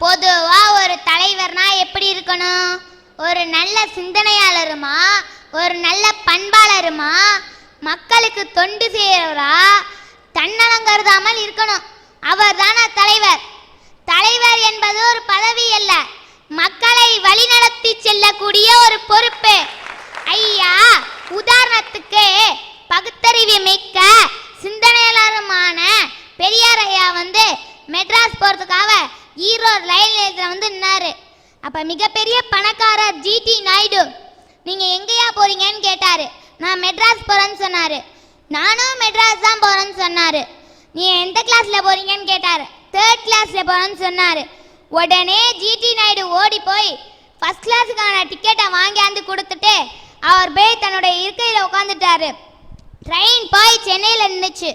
பொதுவா ஒரு தலைவர்னா எப்படி இருக்கணும்? ஒரு நல்ல சிந்தனையாளருமா, ஒரு நல்ல பண்பாளருமா, மக்களுக்கு தொண்டு செய்யறவரா, தன்னலம் கருதாமல் இருக்கணும். அவர் தான தலைவர். தலைவர் என்பது ஒரு பதவி அல்ல, மக்களை வழிநடத்தி செல்லக்கூடிய ஒரு பொறுப்பு. ஐயா, உதாரணத்துக்கு பகுத்தறிவு மிக்க சிந்தனையாளருமான பெரியார் ஐயா மெட்ராஸ் போறதுக்காக ஈரோடு ரயில் நிலையத்தில் நின்னாரு. அப்ப மிகப்பெரிய பணக்காரர் ஜிடி நாயுடு, நீங்க எங்கேயா போறீங்கன்னு கேட்டாரு. நான் மெட்ராஸ் போறேன்னு சொன்னாரு. நானும் மெட்ராஸ் தான் போறேன்னு சொன்னாரு. நீ எந்த கிளாஸ்ல போறீங்கன்னு கேட்டாரு. 3rd கிளாஸ்ல போறேன்னு சொன்னாரு. உடனே ஜிடி நாயுடு ஓடி போய் ஃபர்ஸ்ட் கிளாஸுக்கான டிக்கெட்டை வாங்கியாந்து கொடுத்துட்டு அவர் போய் தன்னுடைய இருக்கையில் உட்காந்துட்டாரு. ட்ரெயின் போய் சென்னையில் நின்றுச்சு.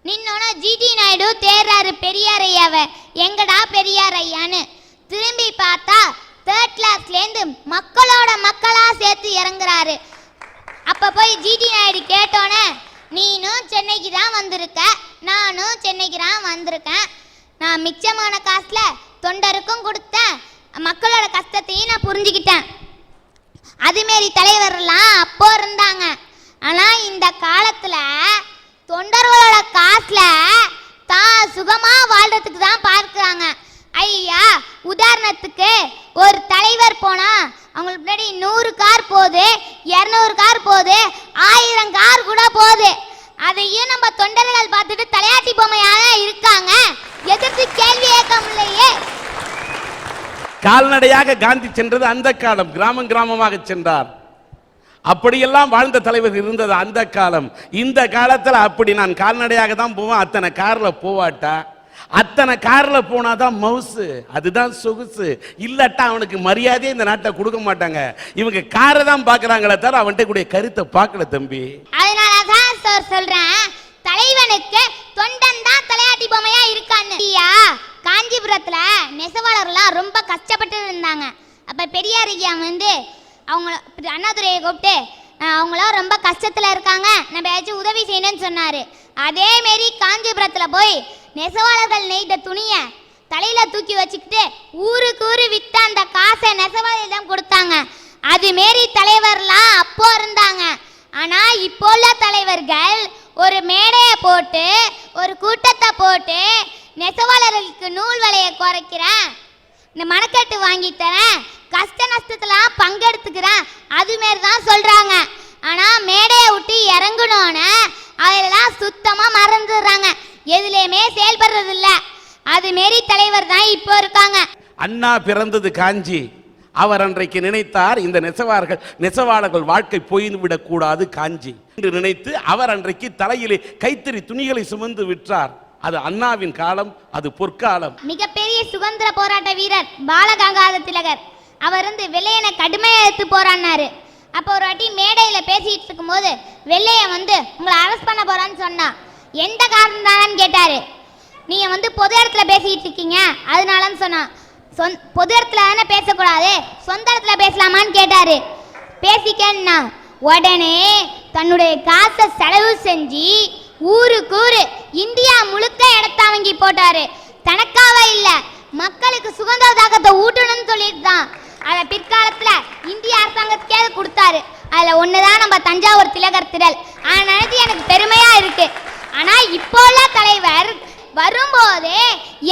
நின்னோன்னா ஜிடி நாயுடு தேர்றாரு பெரியார் ஐயாவை. எங்கடா பெரியார் ஐயான்னு திரும்பி பார்த்தா 3rd கிளாஸ்லேருந்து மக்களோட மக்களாக சேர்த்து இறங்குறாரு. அப்போ போய் ஜிடி நாயுடு கேட்டோன்னே, நீனும் சென்னைக்கு தான் வந்திருக்க, நானும் சென்னைக்கு தான் வந்திருக்கேன். நான் மிச்சமான காசில் தொண்டருக்கும் கொடுத்தேன், மக்களோட கஷ்டத்தையும் நான் புரிஞ்சுக்கிட்டேன். அதுமாரி தலைவர்லாம் அப்போ இருந்தாங்க. ஆனால் இந்த காலத்தில் தொண்டர்களோட காசில் தான் சுகமாக வாழ்கிறதுக்கு தான் பார்க்குறாங்க. ஐயா, உதாரணத்துக்கு ஒரு தலைவர் போனால் அவங்களுக்கு முன்னாடி 100 கார் போகுது, 200 கார் போகுது, 1000 கார் கூட போகுது. அதையும் நம்ம தொண்டர்கள் பார்த்துட்டு தலையாட்டி பொம்மையாக இருக்காங்க. எதிர்த்து கேள்வி கேட்க முடியலையே. கால்நடையாக காந்தி சென்றது அந்த காலம், கிராமம் கிராமமாக சென்றார். அப்படியெல்லாம் வாழ்ந்த தலைவர் இருந்தது அந்த காலம். இந்த காலத்தில் அப்படி நான் கால்நடையாக தான் போவேன், அத்தனை கார்ல போவாட்டா, அத்தனை கார்ல போனாதான் மவுசு, அதுதான் சொகுசு. இல்லட்டா அவனுக்கு மரியாதையே இந்த நாட்டை கொடுக்க மாட்டாங்க. இவங்க காரை தான் பாக்குறாங்களே தவிர அவன்கிட்ட கூடிய கருத்தை பார்க்கல தம்பி. அதனாலதான் சார் சொல்றேன், தலைவனுக்கு தொண்டன் தான் தலையாட்டி பொம்மையா இருக்கான்னு. காஞ்சிபுரத்துல நெசவாளர்லாம் ரொம்ப கஷ்டப்பட்டு இருந்தாங்க. அப்ப பெரியார் ஐயா அவங்க அண்ணாதுரையை கூப்பிட்டு, அவங்களாம் ரொம்ப கஷ்டத்துல இருக்காங்க, நம்ம ஏதாச்சும் உதவி செய்யணும்னு சொன்னாரு. அதே மாரி காஞ்சிபுரத்துல போய் நெசவாளர்கள் நெய்த துணியை தலையில தூக்கி வச்சுக்கிட்டு ஊருக்கு ஊரு வித்த அந்த காசை நெசவாளர்களிடம் கொடுத்தாங்க. அது மாரி தலைவர்லாம் அப்போ இருந்தாங்க. ஆனா இப்போ உள்ள தலைவர்கள் ஒரு மேடையை போட்டு, ஒரு கூட்டத்தை போட்டு, நெசவாளர்களுக்கு நூல் விலையை குறைக்கிறேன், இந்த மணக்கட்டு வாங்கி தரேன், கஷ்ட நஷ்டத்தெல்லாம் பங்கெடுத்துக்கிறேன், அதுமாரி தான் சொல்றாங்க. ஆனா மேடையை விட்டு இறங்கணும்னு அதெல்லாம் சுத்தமா மறந்துடுறாங்க, எதுலையுமே செயல்படுறது இல்ல. அது மாரி தலைவர் தான் இப்போ இருக்காங்க. அண்ணா பிறந்தது காஞ்சி. அவர் அன்றைக்கு நினைத்தார், இந்த நெசவாளர்கள் வாழ்க்கை போய்விடக் கூடாது காஞ்சி என்று நினைத்து அவர் அன்றைக்கு தலையிலே கைத்தறி துணிகளை சுமந்து விற்றார். அது அண்ணாவின் காலம், அது பொற்காலம். மிகப்பெரிய சுதந்திர போராட்ட வீரர் பாலகங்காதர திலகர் அவர் வெள்ளையனை கடுமையா எடுத்து போராடினாரு. அப்போ ஒரு வாட்டி மேடையில பேசிட்டு இருக்கும் போது வெள்ளையன் உங்களை அரெஸ்ட் பண்ண போறான்னு சொன்னா. எந்த காரணம் தானு கேட்டாரு. நீங்க பொது இடத்துல பேசிட்டு இருக்கீங்க அதனாலன்னு சொன்னா. பொது இடத்துல தானே பேசக்கூடாது, சொந்த இடத்துல பேசலாமான்னு கேட்டாரு. பேசிக்கன்னா உடனே தன்னுடைய காசை செலவு செஞ்சு ஊருக்கு ஊரு இந்தியா முழுக்க இடத்த வாங்கி போட்டாரு. தனக்காக இல்ல, மக்களுக்கு சுதந்திர தாக்கத்தை ஊட்டணும்னு சொல்லிட்டு தான். அதை பிற்காலத்துல இந்திய அரசாங்கத்துக்கே கொடுத்தாரு. அதுல ஒண்ணுதான் நம்ம தஞ்சாவூர் திலகர் திடல். நினைச்சு எனக்கு பெருமையா இருக்கு. ஆனா இப்போ உள்ள தலைவர் வரும்போதே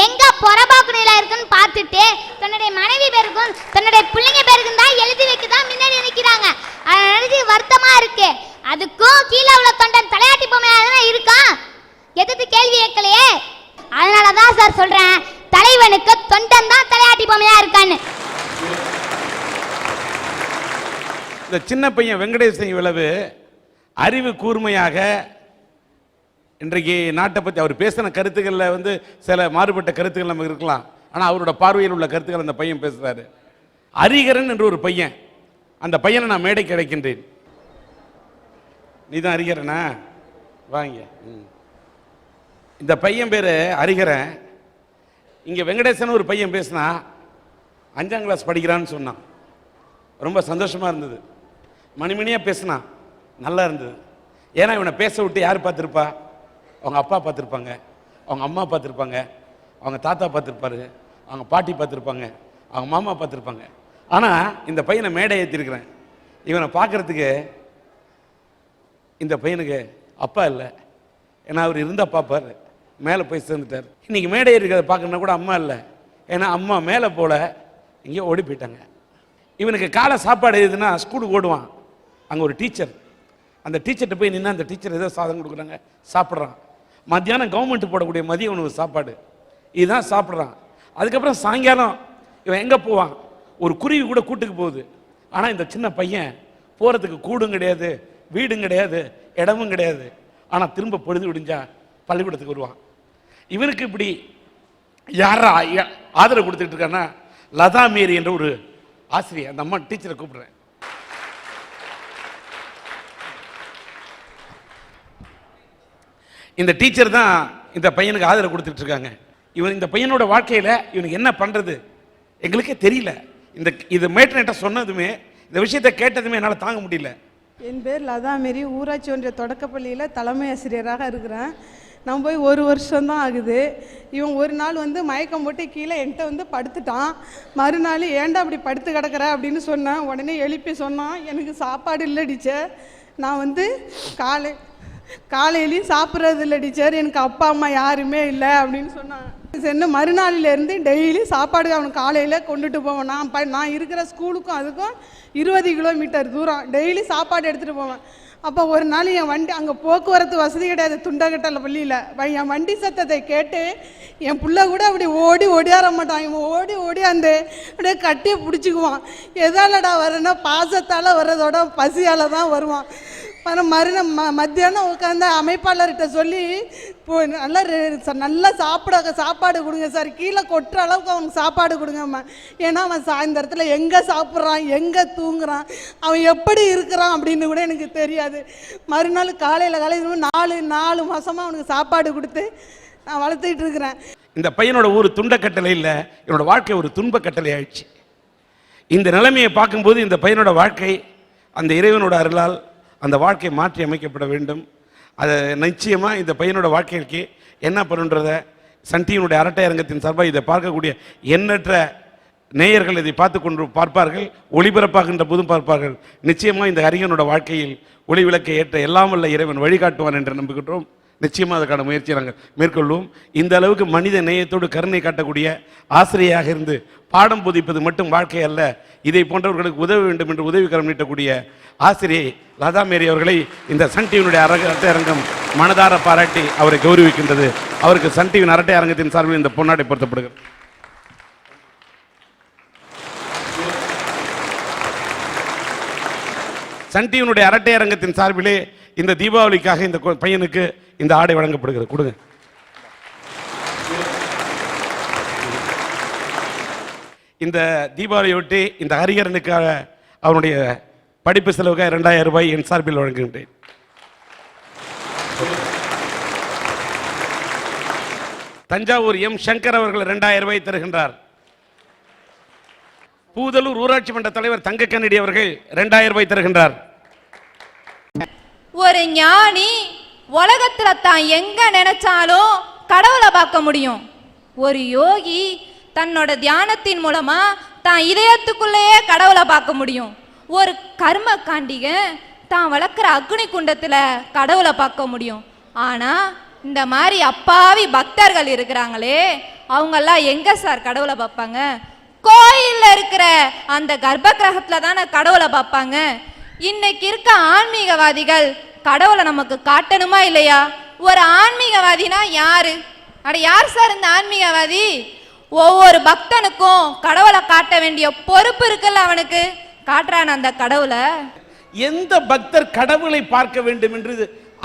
எங்க புறபாக்கு நிலை இருக்குன்னு பார்த்துட்டு தன்னுடைய மனைவி பேருக்கும் தன்னுடைய பிள்ளைங்க பேருக்கும் தான் எழுதி வைக்கதான் முன்னாடி நினைக்கிறாங்க. அதை நினைச்சு வருத்தமா இருக்கு. அதுக்கும் கீழே உள்ள தொண்டன் தலையாட்டி பொம்மையா இருக்கான், எதிர்த்து கேள்வி கேட்கலையே. அதனாலதான் சார் சொல்றேன், தலைவனுக்கு தொண்டன் தான் தலையாட்டி பொம்மையா இருக்கான்னு. இந்த சின்ன பையன் வெங்கடேசன் இவ்வளவு அறிவு கூர்மையாக இன்றைக்கு நாட்டை பற்றி அவர் பேசின கருத்துக்களில் சில மாறுபட்ட கருத்துக்கள் நமக்கு இருக்கலாம். ஆனால் அவரோட பார்வையில் உள்ள கருத்துக்கள் அந்த பையன் பேசுகிறாரு. ஹரிகரன் என்று ஒரு பையன், அந்த பையனை நான் மேடைக்கு அழைக்கின்றேன். நீ தான் ஹரிகரனா? வாங்க. இந்த பையன் பேர் ஹரிகரன். இங்கே வெங்கடேசன் ஒரு பையன் பேசினா 5ஆம் கிளாஸ் படிக்கிறான்னு சொன்னான். ரொம்ப சந்தோஷமாக இருந்தது. மணிமணியாக பேசினான், நல்லா இருந்தது. ஏன்னா இவனை பேச விட்டு யார் பார்த்துருப்பா? அவங்க அப்பா பார்த்துருப்பாங்க, அவங்க அம்மா பார்த்துருப்பாங்க, அவங்க தாத்தா பார்த்துருப்பாரு, அவங்க பாட்டி பார்த்துருப்பாங்க, அவங்க மாமா பார்த்துருப்பாங்க. ஆனால் இந்த பையனை மேடை ஏற்றிருக்கிறேன். இவனை பார்க்குறதுக்கு இந்த பையனுக்கு அப்பா இல்லை. ஏன்னா அவர் இருந்தால் பார்ப்பார், மேலே போய் சேர்ந்துட்டார். இன்றைக்கி மேடை இருக்கிறத பார்க்கணுன்னா கூட அம்மா இல்லை. ஏன்னா அம்மா மேலே போல இங்கேயோ ஓடி போயிட்டாங்க. இவனுக்கு காலை சாப்பாடு எதுன்னா ஸ்கூலுக்கு ஓடுவான். அங்கே ஒரு டீச்சர், அந்த டீச்சர்கிட்ட போய் நின்று அந்த டீச்சர் ஏதோ சாதம் கொடுக்குறாங்க, சாப்பிட்றான். மத்தியானம் கவர்மெண்ட் போடக்கூடிய மதிய உணவு சாப்பாடு இதுதான் சாப்பிட்றான். அதுக்கப்புறம் சாயங்காலம் இவன் எங்கே போவான்? ஒரு குருவி கூட கூட்டுக்கு போகுது. ஆனால் இந்த சின்ன பையன் போகிறதுக்கு கூடும் கிடையாது, வீடும் கிடையாது, இடமும் கிடையாது. ஆனால் திரும்ப பொழுது விடிஞ்சா பள்ளிக்கூடத்துக்கு வருவான். இவனுக்கு இப்படி யாரா ஆதரவு கொடுத்துட்டு இருக்கான்னா லதா மேரி என்ற ஒரு ஆசிரியர். அந்த அம்மா டீச்சரை கூப்பிடுறேன். இந்த டீச்சர் தான் இந்த பையனுக்கு ஆதரவு கொடுத்துட்டு இருக்காங்க. இவன் இந்த பையனோட வாழ்க்கையில் இவனுக்கு என்ன பண்ணுறது எங்களுக்கே தெரியல. இது மேட்டர்கிட்ட சொன்னதுமே, இந்த விஷயத்தை கேட்டதுமே என்னால் தாங்க முடியல. என் பேர் லதா மேரி, ஊராட்சி ஒன்றிய தொடக்கப்பள்ளியில் தலைமை ஆசிரியராக இருக்கிறேன். நான் போய் 1 வருஷம்தான் ஆகுது. இவன் ஒரு நாள் மயக்கம் போட்டு கீழே என்கிட்ட படுத்துட்டான். மறுநாள் ஏன்டா அப்படி படுத்து கிடக்கிற அப்படின்னு சொன்னேன். உடனே எழுப்பி சொன்னான், எனக்கு சாப்பாடு இல்லை டீச்சர், நான் காலையிலையும் சாப்பிட்றது இல்லை டீச்சர், எனக்கு அப்பா அம்மா யாருமே இல்லை அப்படின்னு சொன்னான். சரி, மறுநாளிலேருந்து டெய்லி சாப்பாடு அவனுக்கு காலையில் கொண்டுட்டு போவேன். நான் இருக்கிற ஸ்கூலுக்கும் அதுக்கும் 20 கிலோமீட்டர் தூரம் டெய்லி சாப்பாடு எடுத்துகிட்டு போவேன். அப்போ ஒரு நாள் என் வண்டி, அங்கே போக்குவரத்து வசதி கிடையாது துண்டகட்டல பள்ளியில், என் வண்டி சத்தத்தை கேட்டு என் பிள்ளை கூட அப்படி ஓடியார மாட்டான். இவன் ஓடியாந்து அப்படியே கட்டியை பிடிச்சிக்குவான். எதாலடா வரேன்னா பாசத்தால் வர்றதோட பசியால் தான் வருவான். மத்தியானம் உட்காந்து அமைப்பாளர்கிட்ட சொல்லி நல்லா சாப்பாடு கொடுங்க சார், கீழே கொட்டுற அளவுக்கு அவனுக்கு சாப்பாடு கொடுங்கம்மா. ஏன்னா அவன் சாயந்தரத்தில் எங்கே சாப்பிட்றான், எங்கே தூங்குறான், அவன் எப்படி இருக்கிறான் அப்படின்னு கூட எனக்கு தெரியாது. மறுநாள் காலையில் 4 மாதமாக அவனுக்கு சாப்பாடு கொடுத்து நான் வளர்த்துக்கிட்டு இருக்கிறேன். இந்த பையனோட ஒரு துண்டக்கட்டளை இல்லை, என்னோட வாழ்க்கை ஒரு துன்பக்கட்டளை ஆயிடுச்சு. இந்த நிலைமையை பார்க்கும்போது இந்த பையனோட வாழ்க்கை அந்த இறைவனோட அருளால் அந்த வாழ்க்கை மாற்றி அமைக்கப்பட வேண்டும். அதை நிச்சயமாக இந்த பையனோட வாழ்க்கைக்கு என்ன பண்ணுன்றத சன் டிவியினுடைய அரட்டை அரங்கத்தின் சார்பாக இதை பார்க்கக்கூடிய எண்ணற்ற நேயர்கள் இதை பார்ப்பார்கள், ஒளிபரப்பாகின்ற போதும் பார்ப்பார்கள். நிச்சயமாக இந்த அறிஞனோட வாழ்க்கையில் ஒளி விளக்கை ஏற்ற எல்லாம் வல்ல இறைவன் வழிகாட்டுவான் என்று நம்புகின்றோம். நிச்சயமாக அதற்கான முயற்சியை நாங்கள் மேற்கொள்வோம். இந்த அளவுக்கு மனித நேயத்தோடு கருணை காட்டக்கூடிய ஆசிரியராக இருந்து பாடம் போதிப்பது மட்டும் வாழ்க்கை அல்ல, இதை போன்றவர்களுக்கு உதவ வேண்டும் என்று உதவிக்கரம் நீட்டக்கூடிய ஆசிரியை லதா மேரி அவர்களை இந்த சன் டிவியினுடைய அரட்டை அரங்கம் மனதார பாராட்டி அவரை கௌரவிக்கின்றது. அவருக்கு சன் டிவியின் அரட்டை அரங்கத்தின் சார்பில் இந்த பொன்னாடை பொருத்தப்படுகிறது. சன் டிவியினுடைய அரட்டை அரங்கத்தின் சார்பிலே இந்த தீபாவளிக்காக இந்த பையனுக்கு இந்த ஆடை வழங்கப்படுகிறது. கொடுங்க. இந்த தீபாவளியொட்டி இந்த ஹரிகரனுக்காக அவனுடைய படிப்பு செலவுக்காக 2000 ரூபாய் என் சார்பில் வழங்குகின்றேன். தஞ்சாவூர் எம் சங்கர் அவர்கள் 2000 ரூபாய் தருகின்றார். பூதலூர் ஊராட்சி மன்ற தலைவர் தங்க கண்ணடி அவர்கள் 2000 ரூபாய் தருகின்றார். ஒரு ஞானி உலகத்துல தான் எங்க நினைச்சாலும் கடவுளை பார்க்க முடியும். ஒரு யோகி தன்னோட தியானத்தின் மூலமா தான் இதயத்துக்குள்ளேயே கடவுளை பார்க்க முடியும். ஒரு கர்ம காண்டிகன் தான் வளர்க்குற அக்னி குண்டத்துல கடவுளை பார்க்க முடியும். ஆனா இந்த மாதிரி அப்பாவி பக்தர்கள் இருக்கிறாங்களே, அவங்கெல்லாம் எங்க சார் கடவுளை பார்ப்பாங்க? கோயில்ல இருக்கிற அந்த கர்ப்ப கிரகத்துல தானே கடவுளை பார்ப்பாங்க. இன்னைக்கு இருக்க ஆன்மீகவாதிகள் கடவுளை நமக்கு காட்டணுமா இல்லையா? ஒரு ஆன்மீகவாதினா யாரு? அட யார் சார் இந்த ஆன்மீகவாதி? ஒவ்வொரு பக்தனுக்கும் கடவுளை காட்ட வேண்டிய பொறுப்பு இருக்குல்ல, அவனுக்கு காட்டுறான் அந்த கடவுளை. எந்த பக்தர் கடவுளை பார்க்க வேண்டும் என்று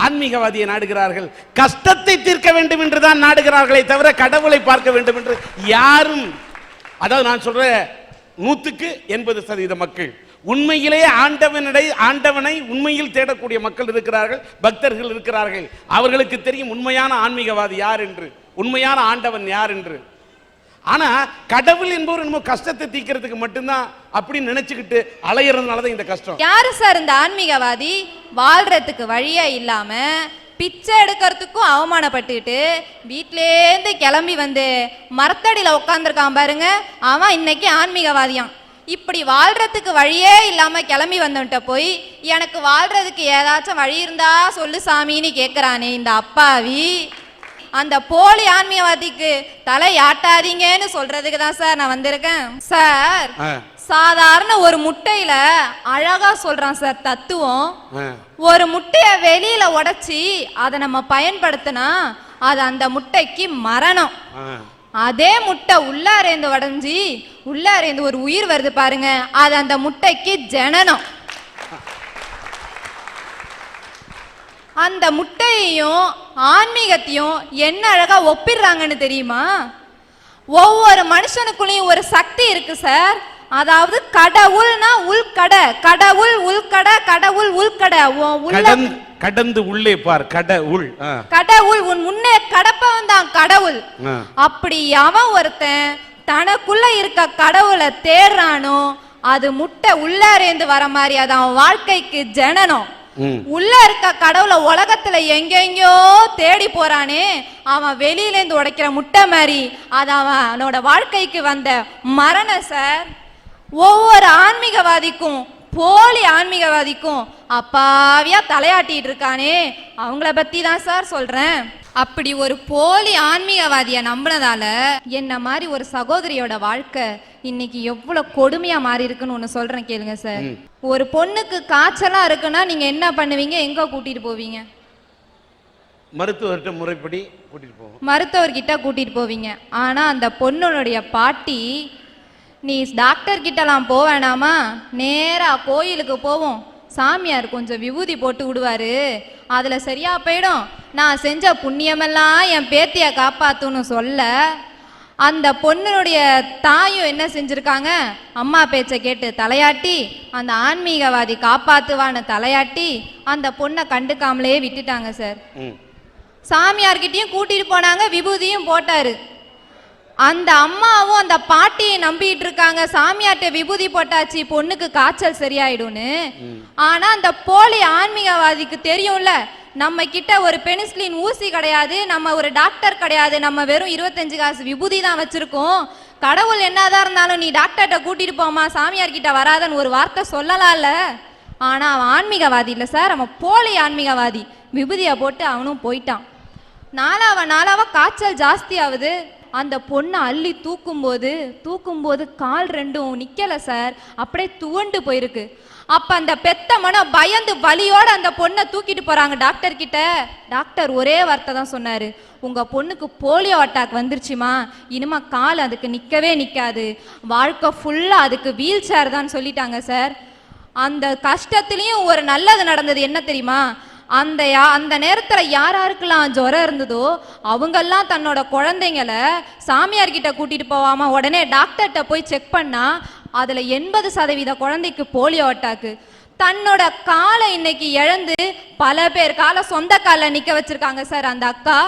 ஆன்மீகவாதியை நாடுகிறார்கள்? கஷ்டத்தை தீர்க்க வேண்டும் என்று தான் நாடுகிறார்களே தவிர கடவுளை பார்க்க வேண்டும் என்று யாரும், அதாவது நான் சொல்ற 100க்கு 80% மக்கள் உண்மையிலேயே ஆண்டவனை உண்மையில் தேடக்கூடிய மக்கள் இருக்கிறார்கள், பக்தர்கள் இருக்கிறார்கள். அவர்களுக்கு தெரியும் உண்மையான ஆன்மீகவாதி யார் என்று, உண்மையான ஆண்டவன் யார் என்று. ஆனா கடவுள் என்பவர் நம்ம கஷ்டத்தை தீர்க்கிறதுக்கு மட்டும்தான் அப்படின்னு நினைச்சுக்கிட்டு அலையறதுனாலதான் இந்த கஷ்டம். யாரு சார் இந்த ஆன்மீகவாதி? வாழ்றதுக்கு வழியே இல்லாம பிச்சை எடுக்கிறதுக்கும் அவமானப்பட்டுக்கிட்டு வீட்டிலேருந்து கிளம்பி வந்து மரத்தடியில் உட்காந்துருக்கான் பாருங்க, அவன் இன்னைக்கு ஆன்மீகவாதியான். இப்படி வாழ்றதுக்கு வழியே இல்லாம கிளம்பி வந்தவன்ட்ட போய் எனக்கு வாழ்றதுக்கு ஏதாச்சும் வழி இருந்தா சொல்லு சாமின்னு கேட்குறானே இந்த அப்பாவி. அந்த போலி ஆன்மீகவாதிக்கு தலை ஆட்டாதீங்கன்னு சொல்றதுக்கு தான் சார் நான் வந்திருக்கேன். சார் சாதாரண ஒரு முட்டையில அழகா சொல்றான் சார் தத்துவம். ஒரு முட்டைய வெளியில உடைச்சி அதை நம்ம பயன்படுத்தினா அது அந்த முட்டைக்கு மரணம். அதே முட்டை உள்ளாரேந்து உடைஞ்சி உள்ளாரேந்து ஒரு உயிர் வருது பாருங்க, அது அந்த முட்டைக்கு ஜனனம். அந்த முட்டையையும் ஆன்மீகத்தையும் என்ன அழகா ஒப்பிடுறாங்கன்னு தெரியுமா? ஒவ்வொரு மனுஷனுக்குள்ளேயும் ஒரு சக்தி இருக்கு சார். அதாவது கடவுள்னா உள்கடை, கடவுள் உள்கடை, கடவுள் உள்கடை. கடந்து உள்ளே பார், கடவுள் கடவுள் உன் முன்னே கடப்பவன் தான் கடவுள். அப்படி அவன் ஒருத்தன் தனக்குள்ள இருக்க கடவுளை தேடுறானோ அது முட்டை உள்ளாரேந்து வர மாதிரி அது அவன் வாழ்க்கைக்கு ஜனனம். உள்ள இருக்க கடவுளை உலகத்துல எங்கெங்கயோ தேடி போறானே அவன் வெளியிலேருந்து உடைக்கிற முட்டை மாதிரி அது அவனோட வாழ்க்கைக்கு வந்த மரணம் சார். ஒவ்வொரு ஆன்மீகவாதிக்கும் போலி ஆன்மீகவாதிக்கும் அப்பாவியா தலையாட்டிட்டு இருக்கானே அவங்கள பத்தி தான் சார் சொல்றேன். அப்படி ஒரு போலி ஆன்மீகவாதிய நம்பினதால என்ன மாதிரி ஒரு சகோதரியோட வாழ்க்கை இன்னைக்கு எவ்வளவு கொடுமையா மாறி இருக்குன்னு ஒண்ணு சொல்றேன் கேளுங்க சார். ஒரு பொண்ணுக்கு காய்ச்சலா இருக்குன்னா நீங்க என்ன பண்ணுவீங்க? எங்க கூட்டிட்டு போவீங்க? மருத்துவர்கிட்ட முறைப்படி கூட்டிட்டு போவோம். மருத்துவர்கிட்ட கூட்டிட்டு போவீங்க. ஆனா அந்த பொண்ணுடைய பாட்டி நீ டாக்டர் கிட்டலாம் போக வேணாமா, நேரா கோயிலுக்கு போவோம், சாமியார் கொஞ்சம் விபூதி போட்டு விடுவாரு, அதுல சரியா போயிடும், நான் செஞ்ச புண்ணியமெல்லாம் என் பேத்திய காப்பாத்துன்னு சொல்ல அந்த பொண்ணுடைய தாயும் என்ன செஞ்சிருக்காங்க? அம்மா பேச்சை கேட்டு தலையாட்டி அந்த ஆன்மீகவாதி காப்பாத்துவான்னு தலையாட்டி அந்த பொண்ணை கண்டுக்காமலே விட்டுட்டாங்க சார். சாமியார்கிட்டையும் கூட்டிட்டு போனாங்க, விபூதியும் போட்டாரு. அந்த அம்மாவும் அந்த பாட்டியை நம்பிட்டு இருக்காங்க, சாமியார்ட்ட விபூதி போட்டாச்சு பொண்ணுக்கு காய்ச்சல் சரியாயிடும்னு. ஆனா அந்த போலி ஆன்மீகவாதிக்கு தெரியும்ல நம்ம கிட்ட ஒரு பெனிசிலின் ஊசி கிடையாது, நம்ம ஒரு டாக்டர் கிடையாது, நம்ம வெறும் 25 காசு விபூதி தான் வச்சிருக்கோம். கடவுள் என்னதான் இருந்தாலும் நீ டாக்டர்கிட்ட கூட்டிட்டு போமா, சாமியார் கிட்ட வராதன்னு ஒரு வார்த்தை சொல்லலாம்ல. ஆனா அவன் ஆன்மீகவாதி இல்லை சார், அவன் போலி ஆன்மீகவாதி. விபூதியை போட்டு அவனும் போயிட்டான். நாளாவ காய்ச்சல் ஜாஸ்தி ஆகுது. அந்த பொண்ணை அள்ளி தூக்கும்போது கால் ரெண்டும் நிக்கல சார், அப்படியே துவண்டு போயிருக்கு. அப்ப அந்த பெத்த மனம் பயந்து வலியோட அந்த பொண்ணை தூக்கிட்டு போறாங்க டாக்டர் கிட்ட. டாக்டர் ஒரே வார்த்தை தான் சொன்னாரு, உங்க பொண்ணுக்கு போலியோ அட்டாக் வந்துருச்சுமா, இனிமே கால் அதுக்கு நிக்கவே நிக்காது, வாழ்க்கை ஃபுல்லா அதுக்கு வீல் சேர் தான் சொல்லிட்டாங்க சார். அந்த கஷ்டத்துலயும் ஒரு நல்லது நடந்தது என்ன தெரியுமா? அந்த நேரத்துல யாராருக்கெல்லாம் ஜுரம் இருந்ததோ அவங்கெல்லாம் தன்னோட குழந்தைங்களை சாமியார்கிட்ட கூட்டிட்டு போவாம உடனே டாக்டர்கிட்ட போய் செக் பண்ணா அதுல 80% குழந்தைக்கு போலியோ அட்டாக்கு. தன்னோட காலை இன்னைக்கு இழந்து பல பேர் காலை சொந்த காலில் நிக்க வச்சிருக்காங்க சார். அந்த அக்கா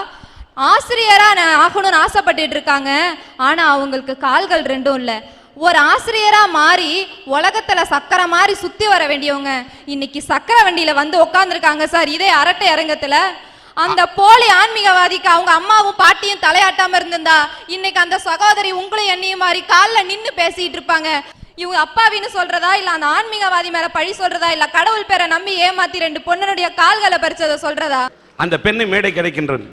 ஆசிரியரா ஆகணும்னு ஆசைப்பட்டுட்டு இருக்காங்க, ஆனா அவங்களுக்கு கால்கள் ரெண்டும் இல்லை. ஒரு ஆசிரியரா மாறி உலகத்துல சக்கரை மாதிரி சுத்தி வர வேண்டியவங்க இன்னைக்கு சக்கரை வண்டியில வந்து உட்காந்துருக்காங்க சார் இதே அரட்டை அரங்கத்துல. அந்த போலி ஆன்மீகவாதிக்கு அவங்க அம்மாவும் பாட்டியும் தலையாட்டாம இருந்திருந்தா இன்னைக்கு அந்த சகோதரி உங்களையும் என்னையும் மாதிரி காலில் நின்று பேசிட்டு இருப்பாங்க. இவங்க அப்பாவின்னு சொல்றதா இல்ல அந்த ஆன்மீகவாதி மேல பழி சொல்றதா இல்ல கடவுள் பேரை நம்பி ஏமாத்தி 2 பொண்ணுடைய கால்களை பறிச்சதை சொல்றதா? அந்த பெண்ணை மேடை கிடைக்கின்றது.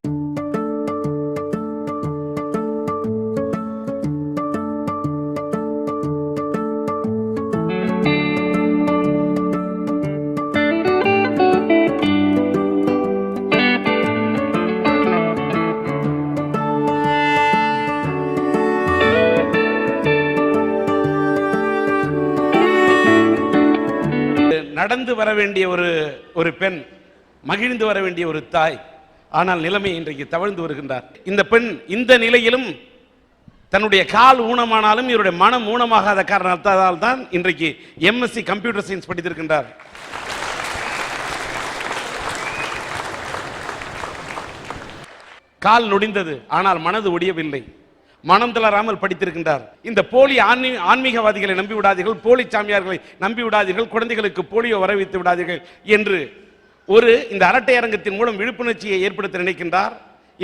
நடந்து வர வேண்டிய ஒரு பெண், மகிழ்ந்து வர வேண்டிய ஒரு தாய், ஆனால் நிலைமை இன்றைக்கு தவழ்ந்து வருகின்றார். இந்த பெண் இந்த நிலையிலும் தன்னுடைய கால் ஊனமானாலும் இவருடைய மனம் ஊனமாகாத காரணத்தால் தான் இன்றைக்கு எம்எஸ்சி கம்ப்யூட்டர் சயின்ஸ் படித்திருக்கின்றார். கால் நொடிந்தது, ஆனால் மனது ஒடியவில்லை. மனம் தளராமல் படித்திருக்கின்றார். இந்த போலி ஆன்மீகவாதிகளை நம்பி விடாதீர்கள், போலி சாமியார்களை நம்பி விடாதீர்கள், குழந்தைகளுக்கு போலியோ வரவைத்து விடாதீர்கள் என்று இந்த அரட்டை அரங்கத்தின் மூலம் விழிப்புணர்ச்சியை ஏற்படுத்த நினைக்கின்றார்.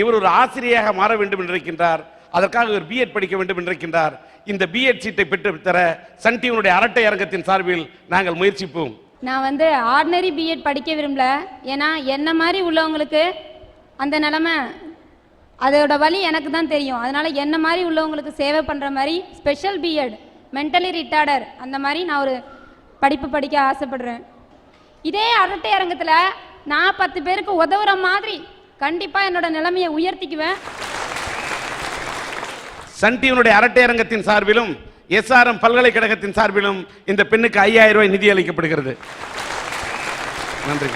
இவர் ஒரு ஆசிரியராக மாற வேண்டும் என்று நினைக்கின்றார். அதற்காக ஒரு பிஎட் படிக்க வேண்டும் என்று நினைக்கின்றார். இந்த பிஎட் சீட்டை பெற்று தர சன் டிவியினுடைய அரட்டை அரங்கத்தின் சார்பில் நாங்கள் முயற்சிப்போம். நான் வந்து ஆர்டினரி பிஎட் படிக்க விரும்பல. ஏன்னா என்ன மாதிரி உள்ளவங்களுக்கு அந்த நிலைமை, அதோட வழி எனக்கு தான் தெரியும். அதனால என்ன மாதிரி உள்ளவங்களுக்கு சேவை பண்ணுற மாதிரி ஸ்பெஷல் பிஎட், மென்டலி ரிட்டார்டர், அந்த மாதிரி நான் ஒரு படிப்பு படிக்க ஆசைப்படுறேன். இதே அரட்டை அரங்கத்தில் நான் 10 பேருக்கு உதவுற மாதிரி கண்டிப்பாக என்னோட நிலைமையை உயர்த்திக்குவேன். சன் டிவியினுடைய அரட்டை அரங்கத்தின் சார்பிலும் SRM பல்கலைக்கழகத்தின் சார்பிலும் இந்த பெண்ணுக்கு 5000 ரூபாய் நிதி அளிக்கப்படுகிறது. நன்றி.